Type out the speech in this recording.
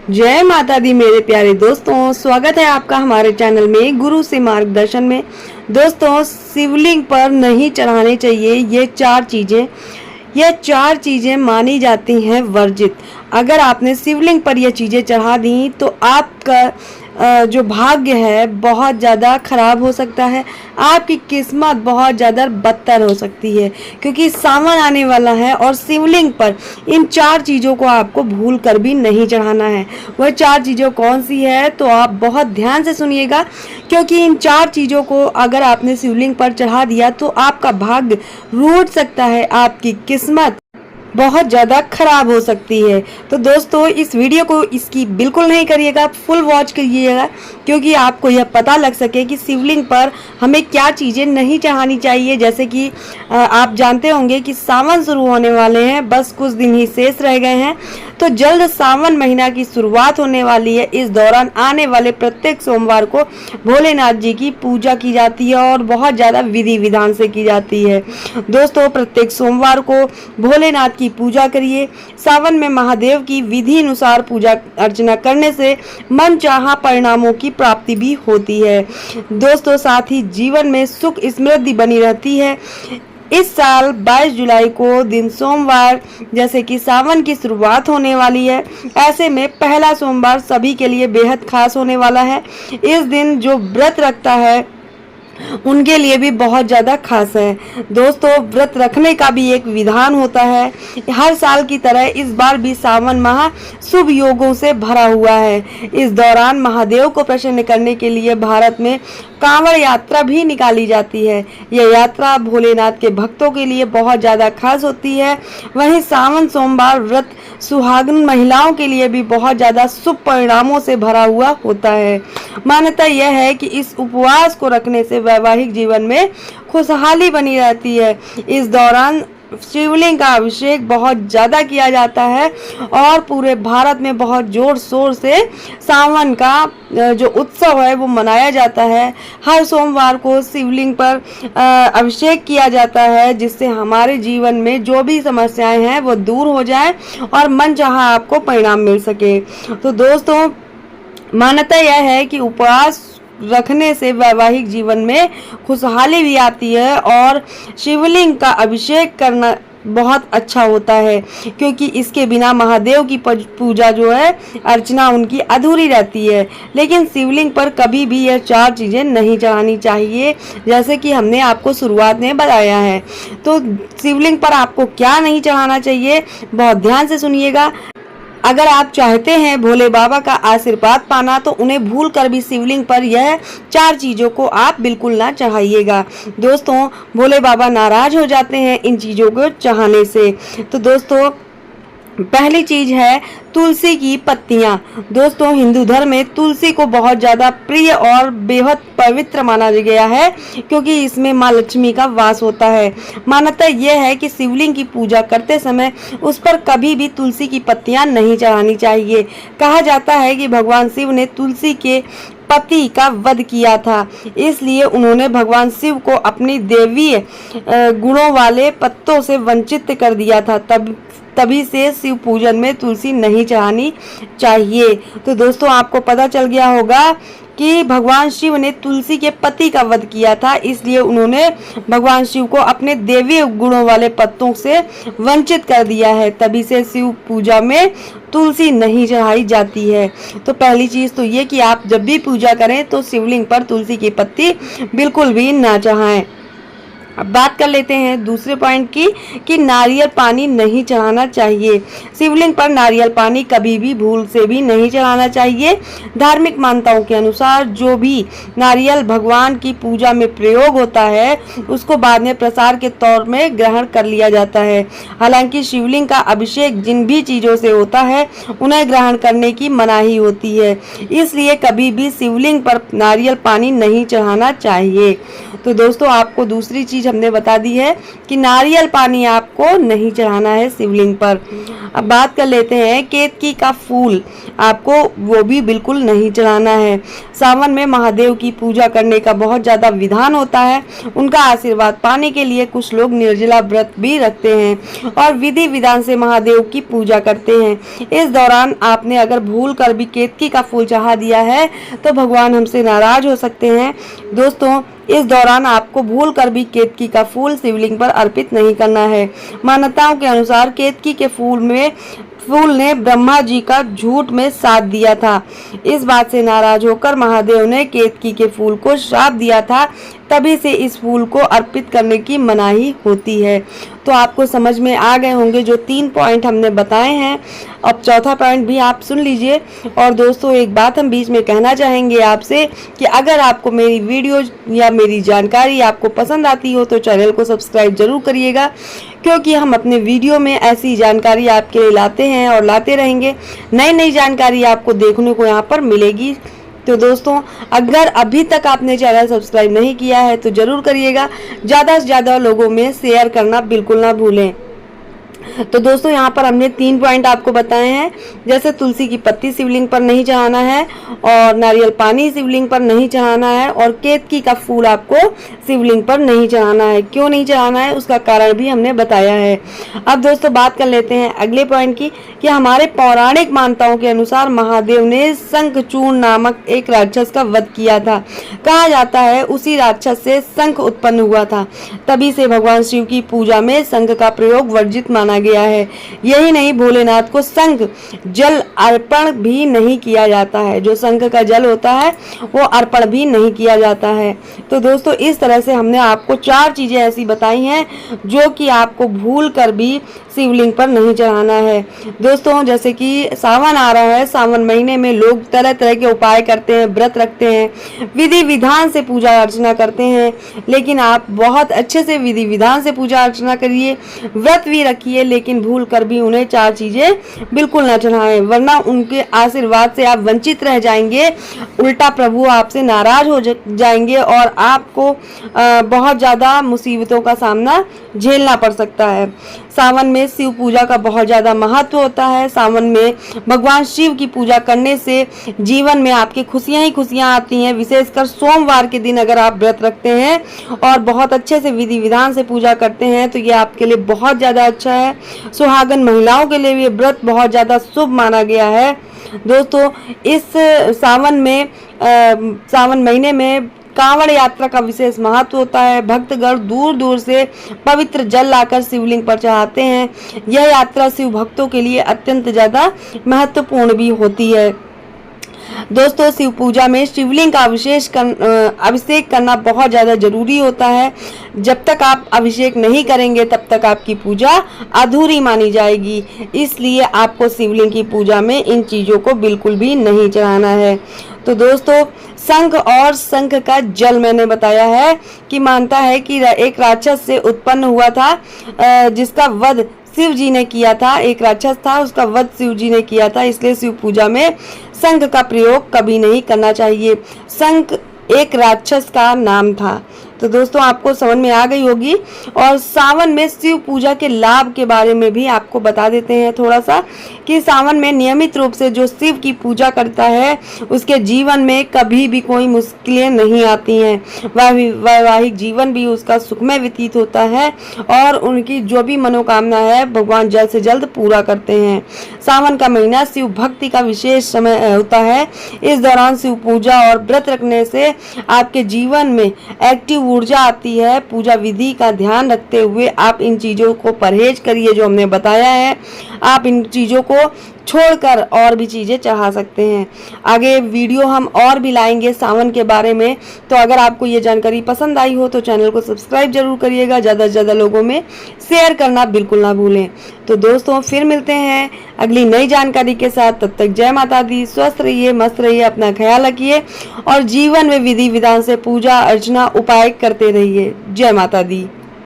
जय माता दी मेरे प्यारे दोस्तों, स्वागत है आपका हमारे चैनल में गुरु से मार्गदर्शन में। दोस्तों, शिवलिंग पर नहीं चढ़ाने चाहिए ये चार चीजें मानी जाती हैं वर्जित। अगर आपने शिवलिंग पर ये चीजें चढ़ा दी तो आपका जो भाग्य है बहुत ज़्यादा खराब हो सकता है, आपकी किस्मत बहुत ज़्यादा बदतर हो सकती है, क्योंकि सावन आने वाला है और शिवलिंग पर इन चार चीज़ों को आपको भूल कर भी नहीं चढ़ाना है। वह चार चीज़ें कौन सी है तो आप बहुत ध्यान से सुनिएगा, क्योंकि इन चार चीज़ों को अगर आपने शिवलिंग पर चढ़ा दिया तो आपका भाग्य रूठ सकता है, आपकी किस्मत बहुत ज़्यादा खराब हो सकती है। तो दोस्तों, इस वीडियो को इसकी बिल्कुल नहीं करिएगा, फुल वॉच करिएगा, क्योंकि आपको यह पता लग सके कि शिवलिंग पर हमें क्या चीज़ें नहीं चढ़ानी चाहिए। जैसे कि आप जानते होंगे कि सावन शुरू होने वाले हैं, बस कुछ दिन ही शेष रह गए हैं, तो जल्द सावन महीना की शुरुआत होने वाली है। इस दौरान आने वाले प्रत्येक सोमवार को भोलेनाथ जी की पूजा की जाती है और बहुत ज़्यादा विधि विधान से की जाती है। दोस्तों, प्रत्येक सोमवार को भोलेनाथ की पूजा करिए। सावन में महादेव की विधि अनुसार पूजा अर्चना करने से मनचाहा परिणामों की प्राप्ति भी होती है। दोस्तों, साथ ही जीवन में सुख समृद्धि बनी रहती है। इस साल 22 जुलाई को दिन सोमवार जैसे कि सावन की शुरुआत होने वाली है, ऐसे में पहला सोमवार सभी के लिए बेहद खास होने वाला है। इस दिन जो व्रत रखता है उनके लिए भी बहुत ज़्यादा खास है। दोस्तों, व्रत रखने का भी एक विधान होता है। हर साल की तरह इस बार भी सावन माह शुभ योगों से भरा हुआ है। इस दौरान महादेव को प्रसन्न करने के लिए भारत में कांवड़ यात्रा भी निकाली जाती है। यह यात्रा भोलेनाथ के भक्तों के लिए बहुत ज़्यादा खास होती है। वहीं सावन सोमवार व्रत सुहागन महिलाओं के लिए भी बहुत ज़्यादा शुभ परिणामों से भरा हुआ होता है। मान्यता यह है कि इस उपवास को रखने से वैवाहिक जीवन में खुशहाली बनी रहती है। इस दौरान शिवलिंग का अभिषेक बहुत ज़्यादा किया जाता है और पूरे भारत में बहुत जोर शोर से सावन का जो उत्सव है वो मनाया जाता है। हर सोमवार को शिवलिंग पर अभिषेक किया जाता है, जिससे हमारे जीवन में जो भी समस्याएं हैं वो दूर हो जाए और मनचाहा आपको परिणाम मिल सके। तो दोस्तों, मान्यता यह है कि उपवास रखने से वैवाहिक जीवन में खुशहाली भी आती है और शिवलिंग का अभिषेक करना बहुत अच्छा होता है, क्योंकि इसके बिना महादेव की पूजा जो है अर्चना उनकी अधूरी रहती है। लेकिन शिवलिंग पर कभी भी यह चार चीज़ें नहीं चढ़ानी चाहिए, जैसे कि हमने आपको शुरुआत में बताया है। तो शिवलिंग पर आपको क्या नहीं चढ़ाना चाहिए, बहुत ध्यान से सुनिएगा। अगर आप चाहते हैं भोले बाबा का आशीर्वाद पाना तो उन्हें भूल कर भी शिवलिंग पर यह चार चीज़ों को आप बिल्कुल ना चढ़ाइएगा। दोस्तों, भोले बाबा नाराज हो जाते हैं इन चीज़ों को चढ़ाने से। तो दोस्तों, पहली चीज है तुलसी की पत्तियां। दोस्तों, हिंदू धर्म में तुलसी को बहुत ज़्यादा प्रिय और बेहद पवित्र माना गया है, क्योंकि इसमें माँ लक्ष्मी का वास होता है। मान्यता यह है कि शिवलिंग की पूजा करते समय उस पर कभी भी तुलसी की पत्तियां नहीं चढ़ानी चाहिए। कहा जाता है कि भगवान शिव ने तुलसी के पति का वध किया था, इसलिए उन्होंने भगवान शिव को अपनी देवीय गुणों वाले पत्तों से वंचित कर दिया था। तभी से शिव पूजन में तुलसी नहीं चढ़ानी चाहिए। तो दोस्तों, आपको पता चल गया होगा कि भगवान शिव ने तुलसी के पति का वध किया था, इसलिए उन्होंने भगवान शिव को अपने देवी गुणों वाले पत्तों से वंचित कर दिया है। तभी से शिव पूजा में तुलसी नहीं चढ़ाई जाती है। तो पहली चीज़ तो ये कि आप जब भी पूजा करें तो शिवलिंग पर तुलसी की पत्ती बिल्कुल भी ना चढ़ाएं। अब बात कर लेते हैं दूसरे पॉइंट की कि नारियल पानी नहीं चढ़ाना चाहिए। शिवलिंग पर नारियल पानी कभी भी भूल से भी नहीं चढ़ाना चाहिए। धार्मिक मान्यताओं के अनुसार जो भी नारियल भगवान की पूजा में प्रयोग होता है उसको बाद में प्रसाद के तौर में ग्रहण कर लिया जाता है। हालांकि शिवलिंग का अभिषेक जिन भी चीज़ों से होता है उन्हें ग्रहण करने की मनाही होती है, इसलिए कभी भी शिवलिंग पर नारियल पानी नहीं चढ़ाना चाहिए। तो दोस्तों, आपको दूसरी चीज़ हमने बता दी है कि नारियल पानी आपको नहीं चढ़ाना है शिवलिंग पर। अब बात कर लेते हैं केतकी का फूल, आपको वो भी बिल्कुल नहीं चढ़ाना है। सावन में महादेव की पूजा करने का बहुत ज़्यादा विधान होता है। उनका आशीर्वाद पाने के लिए कुछ लोग निर्जला व्रत भी रखते हैं और विधि विधान से महादेव की पूजा करते हैं। इस दौरान आपने अगर भूल कर भी केतकी का फूल चढ़ा दिया है तो भगवान हमसे नाराज हो सकते हैं। दोस्तों, इस दौरान आपको भूल कर भी केतकी का फूल शिवलिंग पर अर्पित नहीं करना है। मान्यताओं के अनुसार केतकी के फूल ने ब्रह्मा जी का झूठ में साथ दिया था। इस बात से नाराज होकर महादेव ने केतकी के फूल को श्राप दिया था। तभी से इस फूल को अर्पित करने की मनाही होती है। तो आपको समझ में आ गए होंगे जो 3 पॉइंट हमने बताए हैं। अब चौथा पॉइंट भी आप सुन लीजिए। और दोस्तों, एक बात हम बीच में कहना चाहेंगे आपसे कि अगर आपको मेरी वीडियो या मेरी जानकारी आपको पसंद आती हो तो चैनल को सब्सक्राइब जरूर करिएगा, क्योंकि हम अपने वीडियो में ऐसी जानकारी आपके लिए लाते हैं और लाते रहेंगे। नई नई जानकारी आपको देखने को यहाँ पर मिलेगी। तो दोस्तों, अगर अभी तक आपने चैनल सब्सक्राइब नहीं किया है तो जरूर करिएगा। ज़्यादा से ज़्यादा लोगों में शेयर करना बिल्कुल ना भूलें। तो दोस्तों, यहाँ पर हमने 3 पॉइंट आपको बताए हैं, जैसे तुलसी की पत्ती शिवलिंग पर नहीं चढ़ाना है और नारियल पानी शिवलिंग पर नहीं चढ़ाना है और केतकी का फूल आपको शिवलिंग पर नहीं चढ़ाना है। क्यों नहीं चढ़ाना है उसका कारण भी हमने बताया है। अब दोस्तों, बात कर लेते हैं अगले पॉइंट की कि हमारे पौराणिक मान्यताओं के अनुसार महादेव ने शंखचूर्ण नामक एक राक्षस का वध किया था। कहा जाता है उसी राक्षस से शंख उत्पन्न हुआ था। तभी से भगवान शिव की पूजा में शंख का प्रयोग वर्जित माना गया है। यही नहीं, भोलेनाथ को शंख जल अर्पण भी नहीं किया जाता है। जो शंख का जल होता है वो अर्पण भी नहीं किया जाता है। तो दोस्तों, इस तरह से हमने आपको 4 चीजें ऐसी बताई हैं जो कि आपको भूल कर भी शिवलिंग पर नहीं चढ़ाना है। दोस्तों, जैसे कि सावन आ रहा है, सावन महीने में लोग तरह तरह के उपाय करते हैं, व्रत रखते हैं, विधि विधान से पूजा अर्चना करते हैं। लेकिन आप बहुत अच्छे से विधि विधान से पूजा अर्चना करिए, व्रत भी रखिए, लेकिन भूल कर भी उन्हें 4 चीजें बिल्कुल ना चढ़ाएं, वरना उनके आशीर्वाद से आप वंचित रह जाएंगे। उल्टा प्रभु आपसे नाराज हो जाएंगे और आपको बहुत ज्यादा मुसीबतों का सामना झेलना पड़ सकता है। सावन में शिव पूजा का बहुत ज़्यादा महत्व होता है। सावन में भगवान शिव की पूजा करने से जीवन में आपकी खुशियां ही खुशियां आती हैं। विशेषकर सोमवार के दिन अगर आप व्रत रखते हैं और बहुत अच्छे से विधि विधान से पूजा करते हैं तो ये आपके लिए बहुत ज़्यादा अच्छा है। सुहागन महिलाओं के लिए ये व्रत बहुत ज़्यादा शुभ माना गया है। दोस्तों, इस सावन महीने में कांवड़ यात्रा का विशेष महत्व होता है। भक्तगण दूर दूर से पवित्र जल लाकर शिवलिंग पर चढ़ाते हैं। यह यात्रा शिव भक्तों के लिए अत्यंत ज्यादा महत्वपूर्ण भी होती है। दोस्तों, शिव पूजा में शिवलिंग का अभिषेक करना बहुत ज़्यादा जरूरी होता है। जब तक आप अभिषेक नहीं करेंगे तब तक आपकी पूजा अधूरी मानी जाएगी। इसलिए आपको शिवलिंग की पूजा में इन चीज़ों को बिल्कुल भी नहीं चढ़ाना है। तो दोस्तों, शंख और शंख का जल मैंने बताया है कि मानता है कि एक राक्षस से उत्पन्न हुआ था जिसका वध शिव जी ने किया था। एक राक्षस था, उसका वध शिव जी ने किया था, इसलिए शिव पूजा में शंख का प्रयोग कभी नहीं करना चाहिए। शंख एक राक्षस का नाम था। तो दोस्तों, आपको समझ में आ गई होगी। और सावन में शिव पूजा के लाभ के बारे में भी आपको बता देते हैं थोड़ा सा कि सावन में नियमित रूप से जो शिव की पूजा करता है उसके जीवन में कभी भी कोई मुश्किलें नहीं आती हैं। वैवाहिक जीवन भी उसका सुखमय व्यतीत होता है और उनकी जो भी मनोकामना है भगवान जल्द से जल्द पूरा करते हैं। सावन का महीना शिव भक्ति का विशेष समय होता है। इस दौरान शिव पूजा और व्रत रखने से आपके जीवन में एक्टिव ऊर्जा आती है। पूजा विधि का ध्यान रखते हुए आप इन चीज़ों को परहेज करिए जो हमने बताया है। आप इन चीज़ों को छोड़कर और भी चीज़ें चढ़ा सकते हैं। आगे वीडियो हम और भी लाएंगे सावन के बारे में। तो अगर आपको ये जानकारी पसंद आई हो तो चैनल को सब्सक्राइब जरूर करिएगा, ज़्यादा से ज़्यादा लोगों में शेयर करना बिल्कुल ना भूलें। तो दोस्तों, फिर मिलते हैं अगली नई जानकारी के साथ। तब तक जय माता दी, स्वस्थ रहिए, मस्त रहिए, अपना ख्याल रखिए और जीवन में विधि विधान से पूजा अर्चना उपाय करते रहिए। जय माता दी।